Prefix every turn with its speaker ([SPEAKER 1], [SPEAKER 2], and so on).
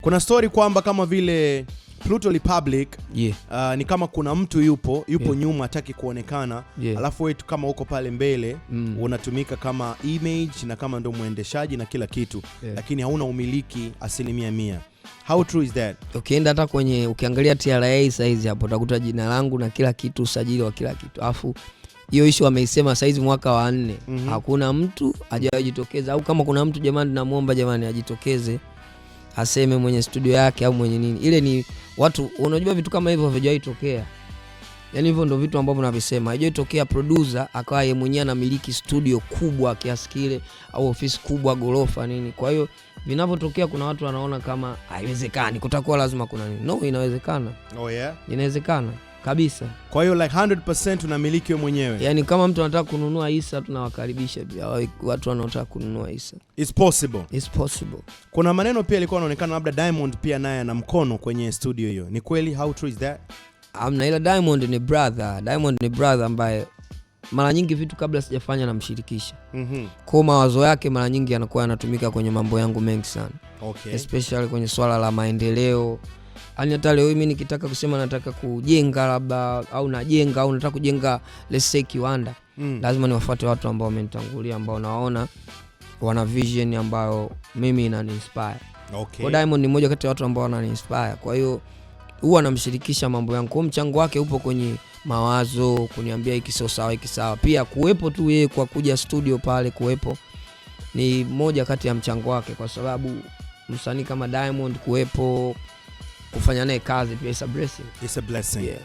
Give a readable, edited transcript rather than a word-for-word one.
[SPEAKER 1] Kuna story kwamba kama vile Pluto Republic ni kama kuna mtu yupo nyuma hataki kuonekana, alafu wewe kama uko pale mbele unatumika kama image na kama ndo muendeshaji na kila kitu, lakini hauna umiliki 100%. How true is that?
[SPEAKER 2] Ukienda hata kwenye ukiangalia TRA size hapo utakuta jina langu na kila kitu, usajili wa kila kitu. Alafu hiyo issue wameisema size mwaka wa 4. Hakuna mtu hajajitokeza, au kama kuna mtu jamani namuomba jamani ajitokeze aseme mwenye studio yake au mwenye nini. Ile ni watu, unajua vitu kama hivyo havijawahi tokea. Yaani hivyo ndio vitu ambavyo navisema. Hajawahi tokea producer akawa yeye mwenyewe anamiliki studio kubwa kiasi kile au ofisi kubwa gorofa nini. Kwa hiyo vinapotokea kuna watu wanaona kama haiwezekani, kutakuwa lazima kuna nini. No, inawezekana.
[SPEAKER 1] Oh yeah.
[SPEAKER 2] Inawezekana kabisa.
[SPEAKER 1] Kwa hiyo like 100% unamiliki wewe mwenyewe.
[SPEAKER 2] Yaani kama mtu anataka kununua hisa tunawakaribisha pia watu wanaotaka kununua hisa.
[SPEAKER 1] It's possible.
[SPEAKER 2] It's possible.
[SPEAKER 1] Kuna maneno pia yalikuwa yanaonekana labda Diamond pia naye ana mkono kwenye studio hiyo. Ni kweli? How true is that?
[SPEAKER 2] Amna, ila Diamond ni brother. Diamond ni brother ambaye mara nyingi vitu kabla sijafanya namshirikisha. Kwa mawazo yake mara nyingi yanakuwa yanatumika kwenye mambo yangu mengi sana.
[SPEAKER 1] Okay.
[SPEAKER 2] Especially kwenye swala la maendeleo. Hata leo mimi nikitaka kusema nataka kujenga labda au najenga au nataka kujenga let's say kiwanda, lazima niwafuate watu ambao wamenitangulia, ambao naona wana vision ambayo mimi inani-inspire.
[SPEAKER 1] Okay.
[SPEAKER 2] Kwa Diamond ni mmoja kati ya watu ambao wanani-inspire. Kwa hiyo huwa namshirikisha mambo yangu. Kwa mchango wake upo kwenye mawazo, kuniambia hiki sio sawa, hiki sawa. Pia kuwepo tu yeye kwa kuja studio pale kuwepo ni moja kati ya mchango wake, kwa sababu msanii kama Diamond kuwepo kufanya naye kazi pia is a blessing.
[SPEAKER 1] It's a blessing.
[SPEAKER 2] Yeah.